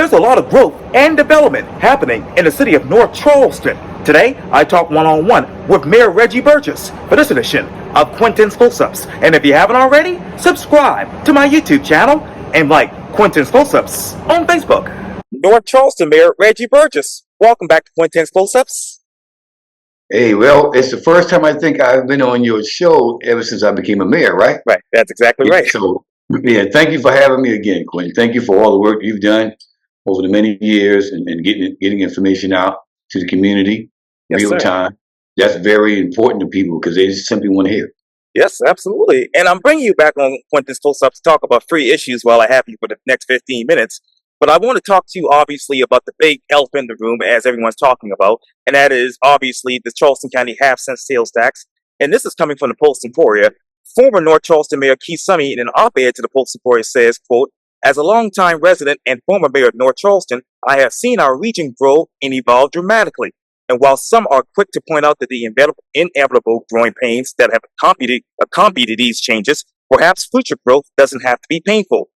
There's a lot of growth and development happening in the city of North Charleston. Today, I talk one-on-one with Mayor Reggie Burgess for this edition of Quintin's Close-Ups. And if you haven't already, subscribe to my YouTube channel and like Quintin's Close-Ups on Facebook. North Charleston Mayor Reggie Burgess, welcome back to Quintin's Close-Ups. Hey, well, it's the first time I think I've been on your show ever since I became a mayor, right? Right, that's exactly right. So, yeah, thank you for having me again, Quentin. Thank you for all the work you've done over the many years and getting information out to the community real time. That's very important to people because they just simply want to hear. Yes, absolutely. And I'm bringing you back on Quintin's Close-Ups to talk about 3 issues while I have you for the next 15 minutes. But I want to talk to you, obviously, about the big elephant in the room, as everyone's talking about, and that is, obviously, the Charleston County half-cent sales tax. And this is coming from the Post-Emporia. Former North Charleston Mayor Keith Summey, in an op-ed to the Post-Emporia, says, quote, "As a longtime resident and former mayor of North Charleston, I have seen our region grow and evolve dramatically. And while some are quick to point out that the inevitable growing pains that have accompanied these changes, perhaps future growth doesn't have to be painful."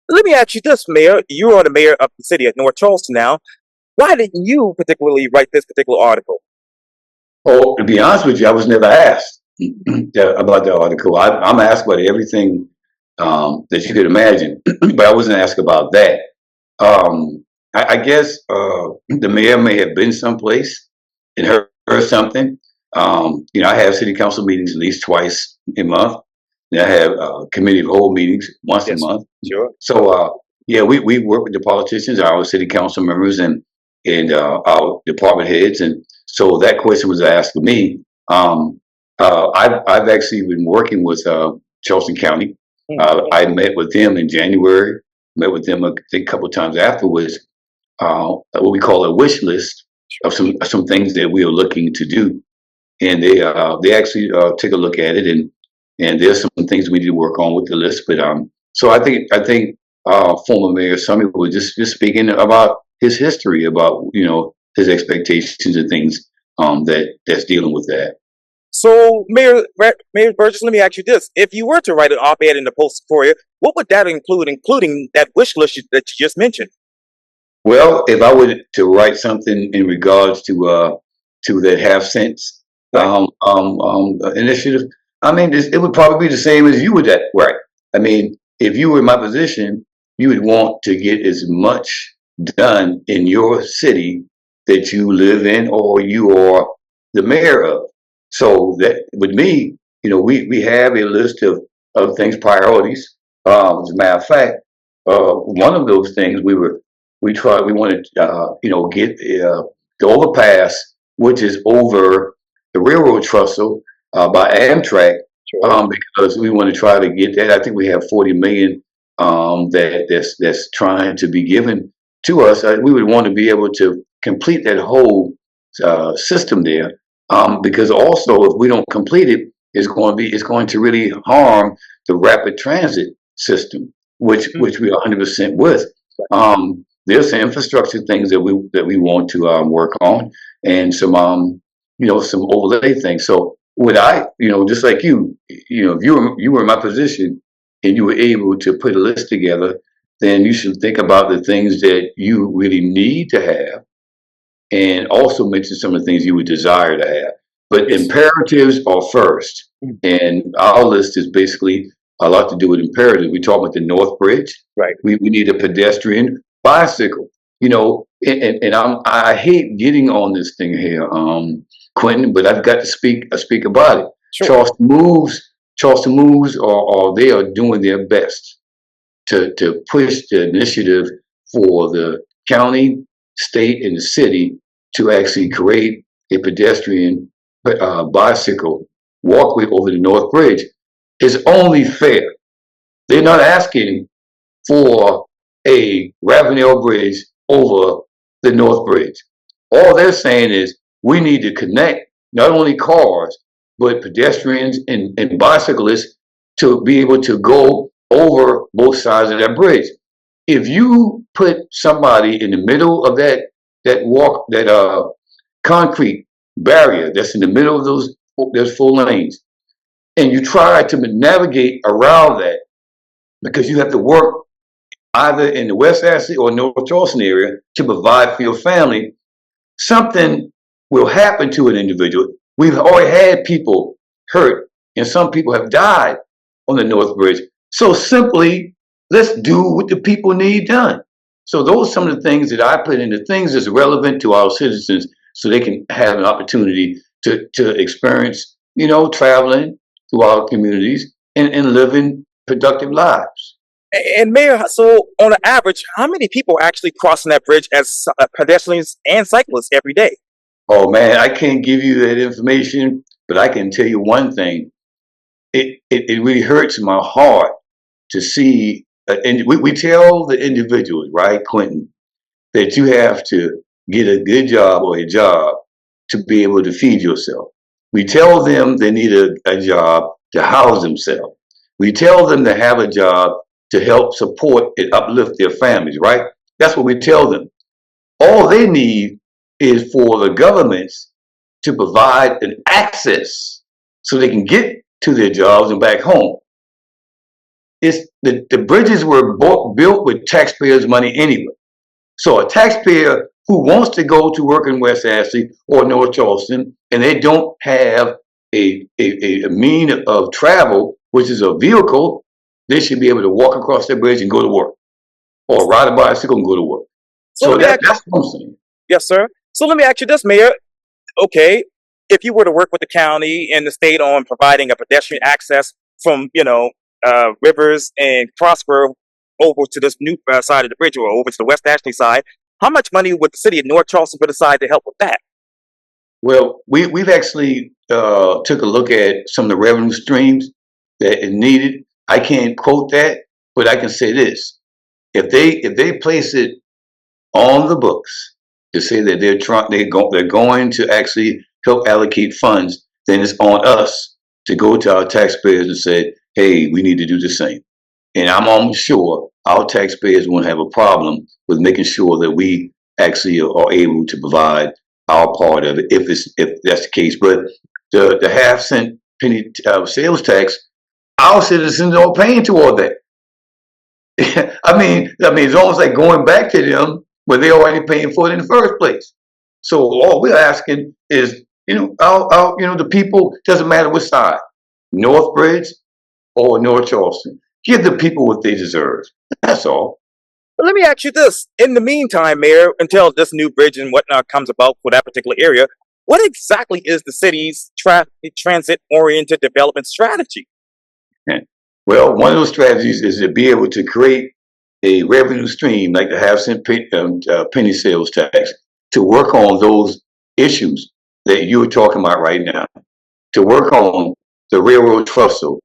Let me ask you this, Mayor. You are the mayor of the city of North Charleston now. Why didn't you particularly write this particular article? Oh, to be honest with you, I was never asked about the article. I'm asked about everything that you could imagine, but I wasn't asked about that. I guess the mayor may have been someplace and heard something. I have city council meetings at least twice a month. And I have committee of whole meetings once a month. Sure. So we work with the politicians, our city council members, and our department heads. And so that question was asked of me. I've actually been working with Charleston County. I met with them in January. Met with them I think a couple of times afterwards. What we call a wish list of some things that we are looking to do, and they actually take a look at it, and there's some things we need to work on with the list. But so I think former Mayor Summey was just speaking about his history, about his expectations and things that's dealing with that. So, Mayor Burgess, let me ask you this: if you were to write an op-ed in the Post-Emporia, what would that include, including that wish list that you just mentioned? Well, if I were to write something in regards to that half-cents initiative, I mean, it would probably be the same as you would right. I mean, if you were in my position, you would want to get as much done in your city that you live in or you are the mayor of. So that with me, we have a list of things, priorities. As a matter of fact, one of those things we wanted get the overpass, which is over the railroad trestle by Amtrak, because we want to try to get that. I think we have 40 million that's trying to be given to us. We would want to be able to complete that whole system there, because also if we don't complete it, it's going to really harm the rapid transit system, which we are 100% with. There's some infrastructure things that we want to work on, and some overlay things. So would I, just like you, if you were in my position and you were able to put a list together, then you should think about the things that you really need to have, and also mention some of the things you would desire to have. But imperatives are first, and our list is basically a lot to do with imperatives. We talk about the North Bridge. Right. We need a pedestrian bicycle. And I hate getting on this thing here, Quentin, but I've got to speak about it. Sure. Charleston moves, or they are doing their best to push the initiative for the county, state, and the city to actually create a pedestrian bicycle walkway over the North Bridge. Is only fair. They're not asking for a Ravenel Bridge over the North Bridge. All they're saying is we need to connect not only cars, but pedestrians and bicyclists to be able to go over both sides of that bridge. If you put somebody in the middle of that concrete barrier that's in the middle of those 4 lanes, and you try to navigate around that, because you have to work either in the West Ashley or North Charleston area to provide for your family, something will happen to an individual. We've already had people hurt, and some people have died on the North Bridge. So simply, let's do what the people need done. So those are some of the things that I put into things that's relevant to our citizens so they can have an opportunity to experience, traveling through our communities and living productive lives. And Mayor, so on an average, how many people are actually crossing that bridge as pedestrians and cyclists every day? Oh man, I can't give you that information, but I can tell you one thing. It really hurts my heart to see, and we tell the individuals, right, Quintin, that you have to get a good job or a job to be able to feed yourself. We tell them they need a job to house themselves. We tell them to have a job to help support and uplift their families, right? That's what we tell them. All they need is for the governments to provide an access so they can get to their jobs and back home. It's the bridges were built with taxpayers' money anyway. So a taxpayer who wants to go to work in West Ashley or North Charleston and they don't have a mean of travel, which is a vehicle, they should be able to walk across that bridge and go to work, or ride a bicycle and go to work. So that's what I'm saying. Yes, sir. So let me ask you this, Mayor. Okay, if you were to work with the county and the state on providing a pedestrian access from, Rivers and Prosper over to this new side of the bridge or over to the West Ashley side, how much money would the city of North Charleston put aside to help with that? Well, we've actually took a look at some of the revenue streams that is needed. I can't quote that, but I can say this: if they place it on the books to say that they're going to actually help allocate funds, then it's on us to go to our taxpayers and say, hey, we need to do the same. And I'm almost sure our taxpayers won't have a problem with making sure that we actually are able to provide our part of it, if that's the case. But the half-cent penny sales tax, our citizens are paying toward that. I mean, it's almost like going back to them where they're already paying for it in the first place. So all we're asking is, the people, doesn't matter which side, North Bridge or North Charleston, give the people what they deserve. That's all. But let me ask you this. In the meantime, Mayor, until this new bridge and whatnot comes about for that particular area, what exactly is the city's transit-oriented development strategy? Well, one of those strategies is to be able to create a revenue stream like the half-cent penny sales tax to work on those issues that you're talking about right now, to work on the railroad trestle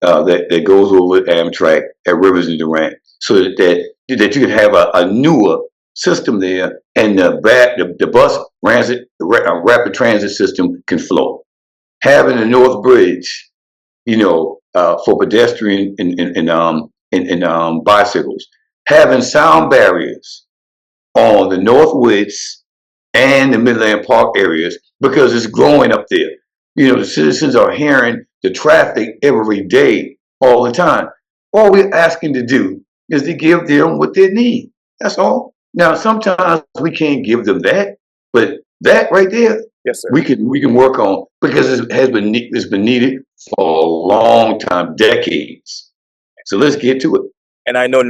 that goes over Amtrak at Rivers and Durant, so that you can have a newer system there, and the bus rapid transit system can flow. Having a North Bridge, for pedestrian and bicycles, having sound barriers on the North Woods and the Midland Park areas, because it's growing up there. The citizens are hearing the traffic every day, all the time. All we're asking to do is to give them what they need. That's all. Now, sometimes we can't give them that, but that right there, yes, sir, we can work on, because it's been needed for a long time, decades. So let's get to it. And I know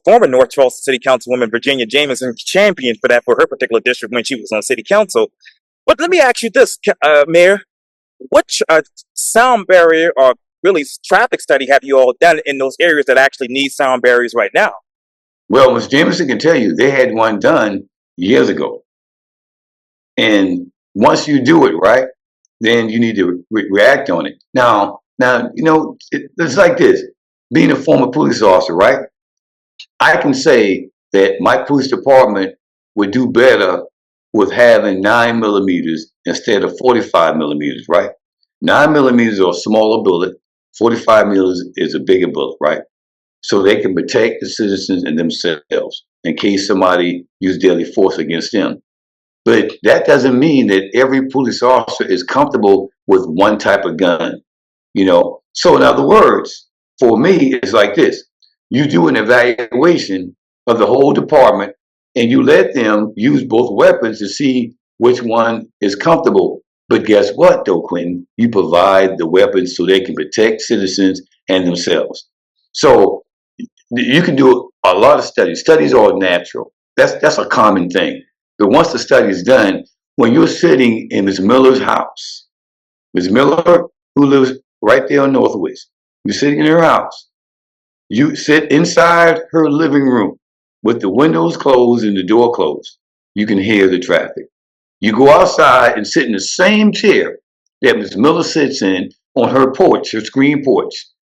former North Charleston City Councilwoman Virginia Jameson championed for that for her particular district when she was on City Council. But let me ask you this, Mayor. What sound barrier or really traffic study have you all done in those areas that actually need sound barriers right now? Well, Ms. Jameson can tell you they had one done years ago. And once you do it right, then you need to react on it. Now, it's like this. Being a former police officer, right? I can say that my police department would do better with having 9mm instead of 45mm, right? 9mm are a smaller bullet. 45mm is a bigger bullet, right? So they can protect the citizens and themselves in case somebody used deadly force against them. But that doesn't mean that every police officer is comfortable with one type of gun, So in other words, for me, it's like this. You do an evaluation of the whole department, and you let them use both weapons to see which one is comfortable. But guess what, though, Quentin? You provide the weapons so they can protect citizens and themselves. So you can do a lot of studies. Studies are natural. That's a common thing. But once the study is done, when you're sitting in Ms. Miller's house, Ms. Miller, who lives right there on Northwest, you're sitting in her house. You sit inside her living room with the windows closed and the door closed. You can hear the traffic. You go outside and sit in the same chair that Ms. Miller sits in on her porch, her screen porch,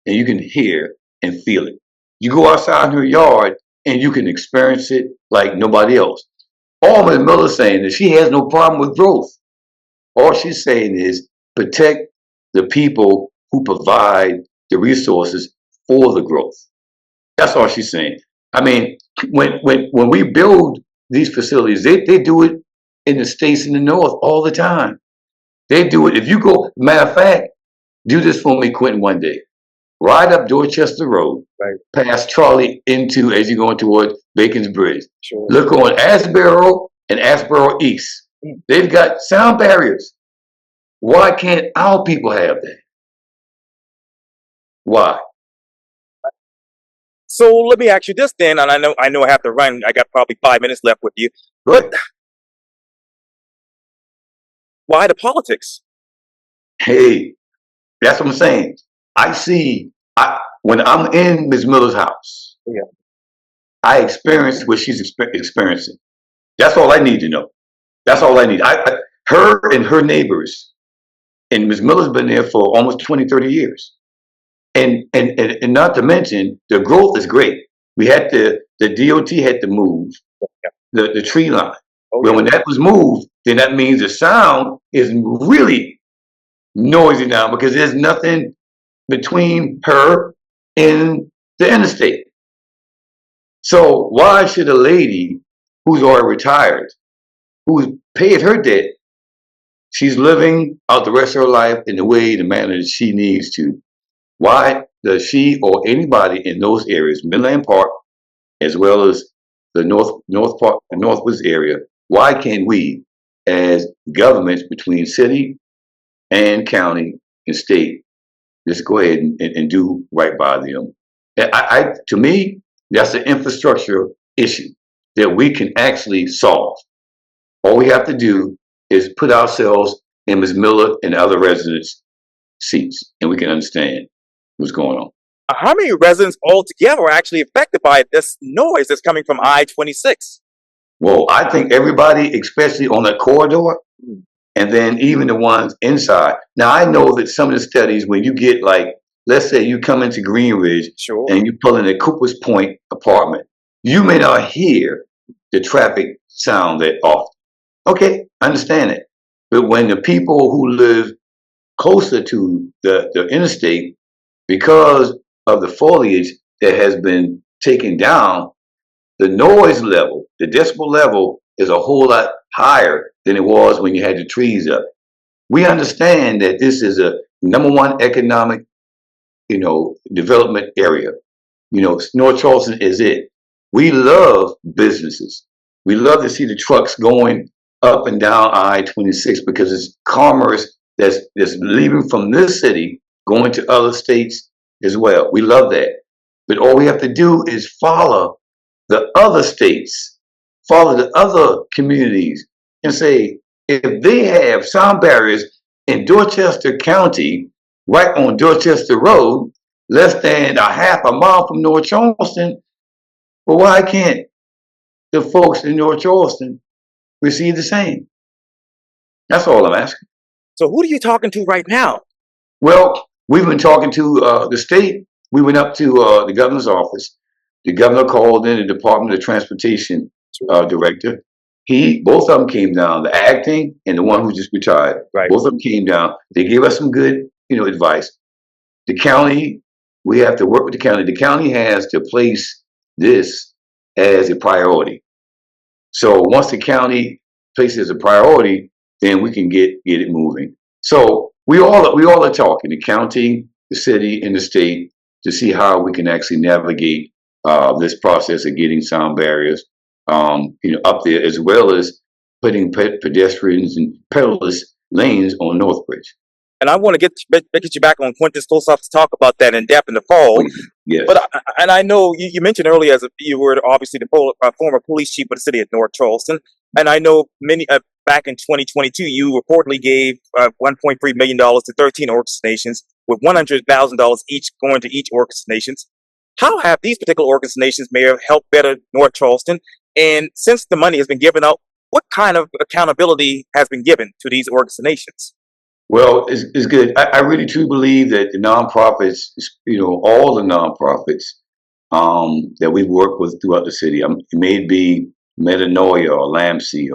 and you can hear and feel it. You go outside in her yard and you can experience it like nobody else. All Ms. Miller's saying is she has no problem with growth. All she's saying is protect the people who provide the resources for the growth. That's all she's saying. I mean, when we build these facilities, they do it in the states in the north all the time. They do it. If you go, matter of fact, do this for me, Quentin, one day. Ride up Dorchester Road, Right. past Charlie into as you're going toward Bacon's Bridge. Sure. Look on Asboro and Asboro East. They've got sound barriers. Why can't our people have that? Why? So let me ask you this then, and I know I have to run. I got probably 5 minutes left with you. But But why the politics? hey, that's what I'm saying. When I'm in Ms. Miller's house, Yeah. I experience what she's experiencing. That's all I need to know. That's all I need. Her and her neighbors, and Ms. Miller's been there for almost 20, 30 years. And not to mention, the growth is great. The DOT had to move the tree line. Oh, Well, yeah. when that was moved, then that means the sound is really noisy now because there's nothing between her and the interstate. So why should a lady who's already retired, who's paid her debt, she's living out the rest of her life in the way, the manner that she needs to? Why does she or anybody in those areas, Midland Park, as well as the North Park, the Northwest area, why can't we, as governments between city and county and state, just go ahead and do right by them? And to me, that's an infrastructure issue that we can actually solve. All we have to do is put ourselves in Ms. Miller and other residents' seats, and we can understand what's going on. How many residents altogether are actually affected by this noise that's coming from I-26? Well, I think everybody, especially on that corridor, and then even the ones inside. Now, I know that some of the studies, when you get like, let's say you come into Greenridge Sure. and you pull in a Cooper's Point apartment, you may not hear the traffic sound that often. Okay, I understand it. But when the people who live closer to the interstate, because of the foliage that has been taken down, the noise level, the decibel level is a whole lot higher than it was when you had the trees up. We understand that this is a #1 economic, development area. North Charleston is it. We love businesses. We love to see the trucks going up and down I-26 because it's commerce that's leaving from this city going to other states as well. We love that. But all we have to do is follow the other states, follow the other communities, and say, if they have sound barriers in Dorchester County, right on Dorchester Road, less than a half a mile from North Charleston, well, why can't the folks in North Charleston receive the same? That's all I'm asking. So who are you talking to right now? Well, we've been talking to the state. We went up to the governor's office. The governor called in the Department of Transportation director. Both of them came down, the acting and the one who just retired. Right. Both of them came down. They gave us some good, advice. The county, we have to work with the county. The county has to place this as a priority. So once the county places it as a priority, then we can get it moving. So we all are talking, the county, the city, and the state, to see how we can actually navigate this process of getting sound barriers, up there, as well as putting pedestrians and pedalist lanes on Northbridge. And I want to get you back on Quintin's close up to talk about that in depth in the fall. Yes. But and I know you mentioned earlier as you were obviously the former police chief of the city of North Charleston, and I know many back in 2022 you reportedly gave $1.3 million to 13 organizations with $100,000 each going to each organizations. How have these particular organizations may have helped better North Charleston? And since the money has been given out, what kind of accountability has been given to these organizations? Well, it's good. I really truly believe that the nonprofits, all the nonprofits that we've worked with throughout the city, it may be Metanoia or LAMSI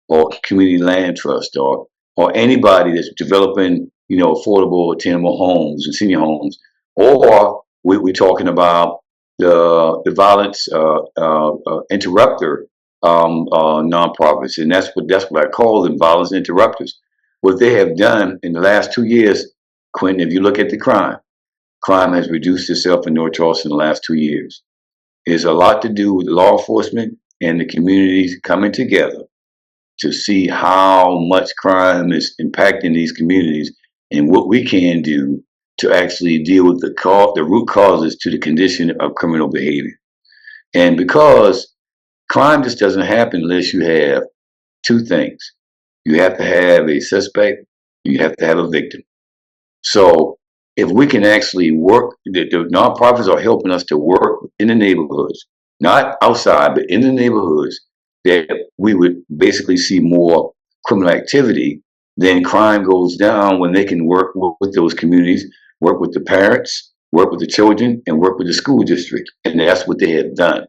or Community Land Trust or anybody that's developing, affordable, attainable homes and senior homes, or we're talking about the violence interrupter nonprofits, and that's what I call them, violence interrupters. What they have done in the last 2 years, Quintin, if you look at the crime has reduced itself in North Charleston in the last 2 years. It's a lot to do with law enforcement and the communities coming together to see how much crime is impacting these communities and what we can do to actually deal with the root causes to the condition of criminal behavior. And because crime just doesn't happen unless you have two things. You have to have a suspect, you have to have a victim. So if we can actually work, the nonprofits are helping us to work in the neighborhoods, not outside, but in the neighborhoods, that we would basically see more criminal activity, then crime goes down when they can work with those communities, work with the parents, work with the children, and work with the school district. And that's what they have done.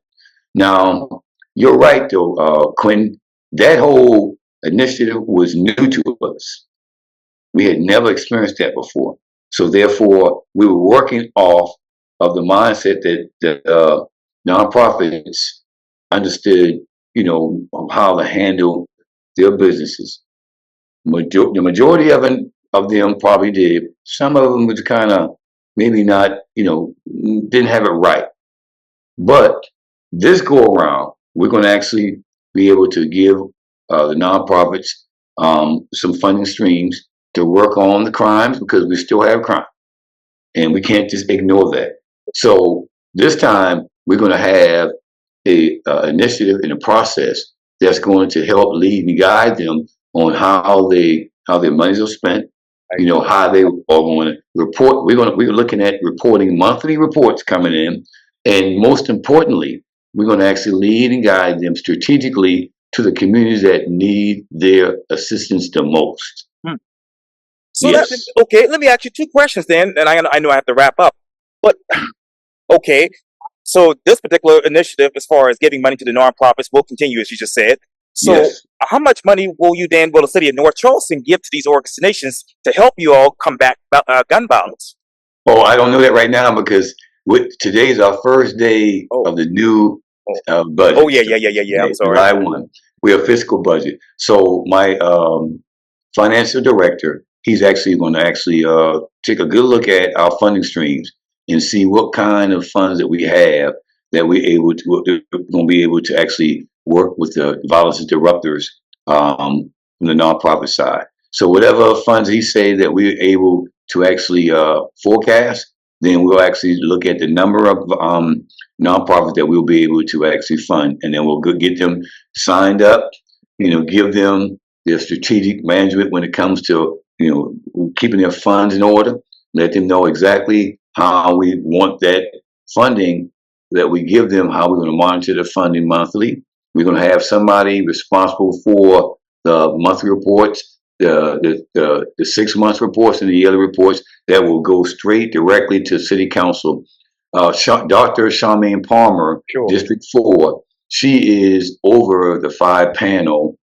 Now, you're right, though, Quintin, that whole initiative was new to us. We had never experienced that before. So therefore, we were working off of the mindset that the nonprofits understood, how to handle their businesses. The majority of them probably did. Some of them was kind of maybe not, didn't have it right. But this go around, we're going to actually be able to give the nonprofits some funding streams to work on the crimes, because we still have crime and we can't just ignore that. So this time we're going to have a initiative in a process that's going to help lead and guide them on how their monies are spent, how they are going to report. We're looking at reporting monthly reports coming in, and most importantly, we're going to actually lead and guide them strategically to the communities that need their assistance the most. So yes. that's okay. Let me ask you two questions then, and I know I have to wrap up. But okay, so this particular initiative, as far as giving money to the nonprofits, will continue, as you just said. So, Yes. Oh, I don't know that right now, because today's our first day of the new budget. Oh, yeah. I'm sorry. July 1. We're a fiscal budget. So my financial director, he's actually going to take a good look at our funding streams and see what kind of funds that we have that we're going to be able to actually work with the violence interrupters from the nonprofit side. So whatever funds he say that we're able to actually forecast, then we'll actually look at the number of nonprofits that we'll be able to actually fund, and then we'll get them signed up, give them their strategic management when it comes to, keeping their funds in order, let them know exactly how we want that funding that we give them, how we're going to monitor the funding monthly. We're going to have somebody responsible for the monthly reports, the 6 month reports, and the yearly reports that will go straight directly to City Council. Dr. Charmaine Palmer, Sure. District 4, she is over the 5-panel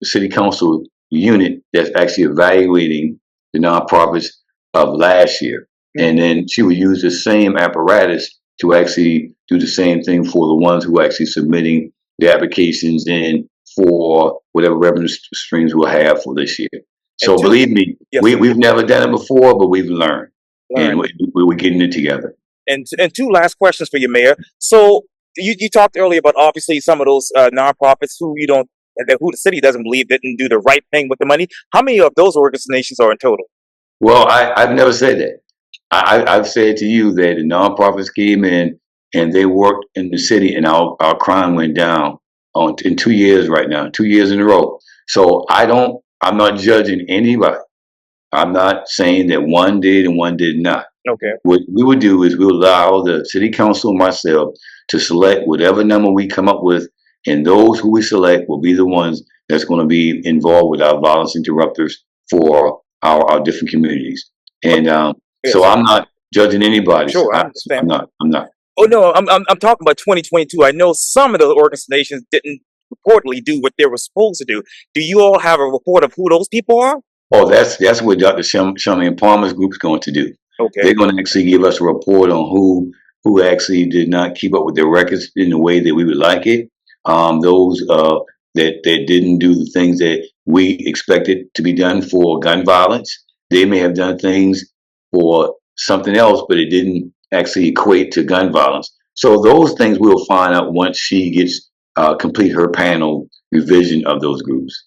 City Council unit that's actually evaluating the nonprofits of last year. And then she would use the same apparatus to actually do the same thing for the ones who are actually submitting the applications in for whatever revenue streams we'll have for this year. So believe me, Yes. we've never done it before, but we've learned. And we're getting it together. And two last questions for you, Mayor. So you talked earlier about obviously some of those nonprofits who you don't who the city doesn't believe didn't do the right thing with the money. How many of those organizations are in total? Well, I've never said that. I've said to you that the nonprofits came in and they worked in the city, and our crime went down in 2 years right now, 2 years in a row. So I'm not judging anybody. I'm not saying that one did and one did not. Okay. What we would do is we would allow the city council and myself to select whatever number we come up with, and those who we select will be the ones that's going to be involved with our violence interrupters for our different communities. And so Yes. I'm not judging anybody. Sure, I I'm understand. not. I'm not. Oh no, I'm talking about 2022. I know some of the organizations didn't reportedly do what they were supposed to do. Do you all have a report of who those people are? Oh, that's what Dr. Shummy and Palmer's group is going to do. Okay. They're going to actually give us a report on who actually did not keep up with their records in the way that we would like it. Those that didn't do the things that we expected to be done for gun violence. They may have done things for something else, but it didn't actually equate to gun violence. So those things we'll find out once she gets complete her panel revision of those groups.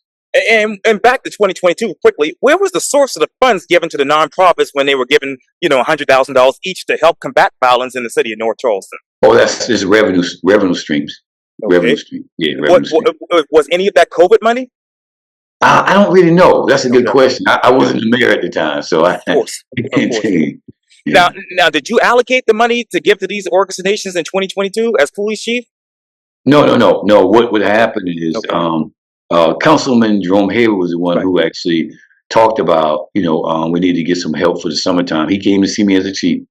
And back to 2022 quickly. Where was the source of the funds given to the nonprofits when they were given $100,000 each to help combat violence in the city of North Charleston? Oh, that's just revenue streams. Okay. Revenue stream. Yeah, revenue stream. Was any of that COVID money? I don't really know. That's a good Okay. question. I wasn't the mayor at the time, so Of course. I Of can't course. tell you. Yeah. Now, did you allocate the money to give to these organizations in 2022 as police chief? No. What would happen is, Okay. Councilman Jerome Hayward was the one Right. who actually talked about, we need to get some help for the summertime. He came to see me as a chief,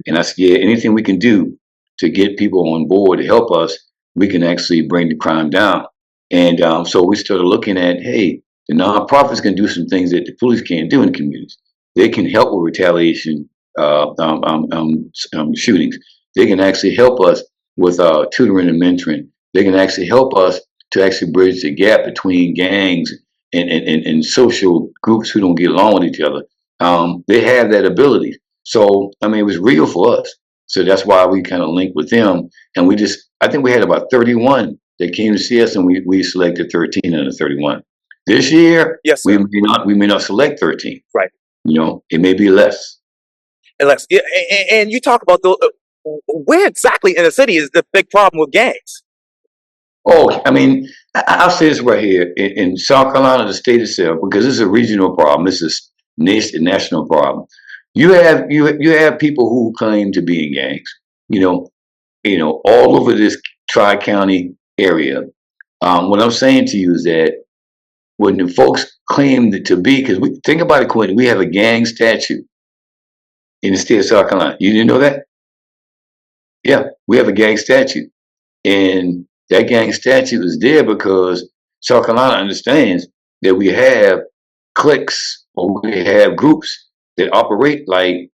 and I said, yeah, anything we can do to get people on board to help us, we can actually bring the crime down. And so we started looking at, hey, the nonprofits can do some things that the police can't do in the communities. They can help with retaliation shootings. They can actually help us with tutoring and mentoring. They can actually help us to actually bridge the gap between gangs and social groups who don't get along with each other. They have that ability. So, I mean, it was real for us. So that's why we kind of linked with them. And I think we had about 31 that came to see us, and we selected 13 out of 31. This year, Yes, sir. we may not select 13. Right. It may be less. And you talk about where exactly in the city is the big problem with gangs? Oh, I mean, I'll say this right here in South Carolina, the state itself, because this is a regional problem. This is national problem. You have people who claim to be in gangs. All over this tri-county area. What I'm saying to you is that when the folks claim to be, because we think about it, Quintin, we have a gang statute in the state of South Carolina. You didn't know that? Yeah, we have a gang statute, and that gang statute is there because South Carolina understands that we have cliques or we have groups that operate like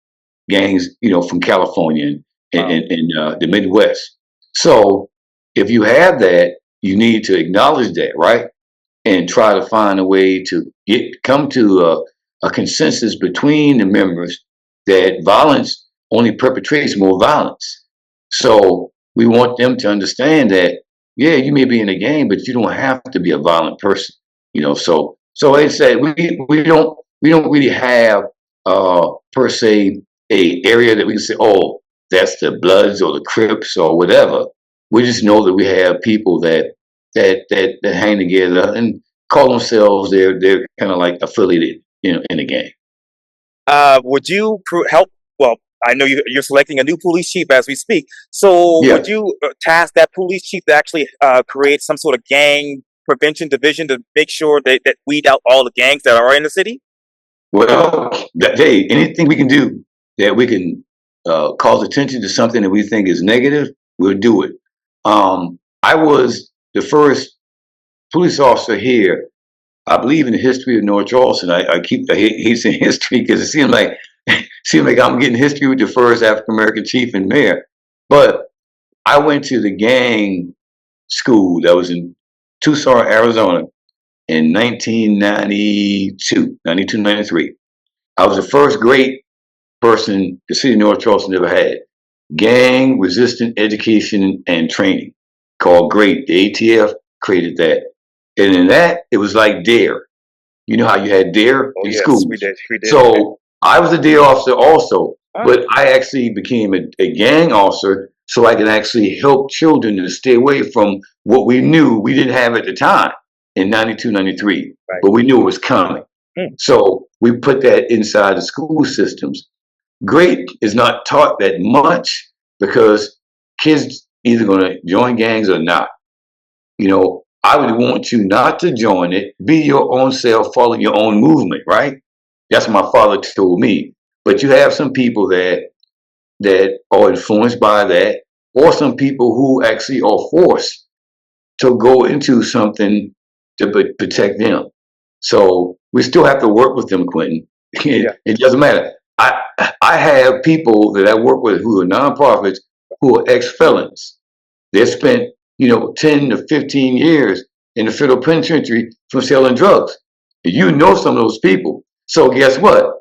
gangs, from California and the Midwest. So if you have that, you need to acknowledge that, right? And try to find a way to come to a consensus between the members that violence only perpetrates more violence. So we want them to understand that, yeah, you may be in a gang, but you don't have to be a violent person. So they say we don't really have per se a area that we can say, oh, that's the Bloods or the Crips or whatever. We just know that we have people that hang together and call themselves they're kind of like affiliated, in a gang. Would you help? Well, I know you're selecting a new police chief as we speak. So Yeah. would you task that police chief to actually create some sort of gang prevention division to make sure that weed out all the gangs that are in the city? Well, hey, anything we can do that we can cause attention to something that we think is negative, we'll do it. I was the first police officer here, I believe, in the history of North Charleston. I hate saying history because it seems like I'm getting history with the first African American chief and mayor. But I went to the gang school that was in Tucson, Arizona in 1992, 93. I was the first great person the city of North Charleston ever had. Gang Resistant Education and Training, called GREAT. The ATF created that. And in that, it was like DARE. You know how you had DARE Oh in yes, schools. we did. So I was a DARE officer also, Ah. but I actually became a gang officer so I can actually help children to stay away from what we knew we didn't have at the time in 92, 93, Right. but we knew it was coming. So we put that inside the school systems. GREAT is not taught that much because kids either going to join gangs or not. You know, I would want you not to join it, be your own self, follow your own movement, right? That's what my father told me. But you have some people that are influenced by that, or some people who actually are forced to go into something to protect them. So we still have to work with them, Quintin. It doesn't matter. I have people that I work with who are nonprofits who are ex-felons. They spent 10 to 15 years in the federal penitentiary for selling drugs. You know some of those people. So guess what?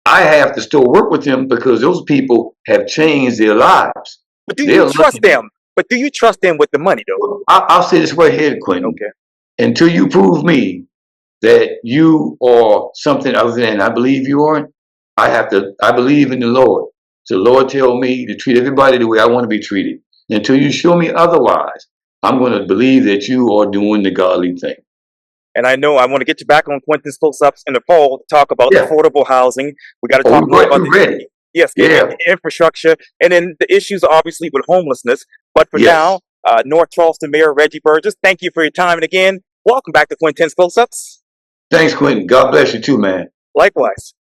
I have to still work with them because those people have changed their lives. But do you trust them? But do you trust them with the money, though? I'll say this right here, Quintin. Okay. Until you prove me that you are something other than I believe you are, I believe in the Lord. So the Lord tell me to treat everybody the way I want to be treated. Until you show me otherwise, I'm going to believe that you are doing the godly thing. And I know I want to get you back on Quintin's close-ups in the fall to talk about affordable housing. We got to talk more about the infrastructure, and then the issues obviously with homelessness. But for now, North Charleston Mayor Reggie Burgess, thank you for your time. And again, welcome back to Quintin's Close-Ups. Thanks, Quintin. God bless you too, man. Likewise.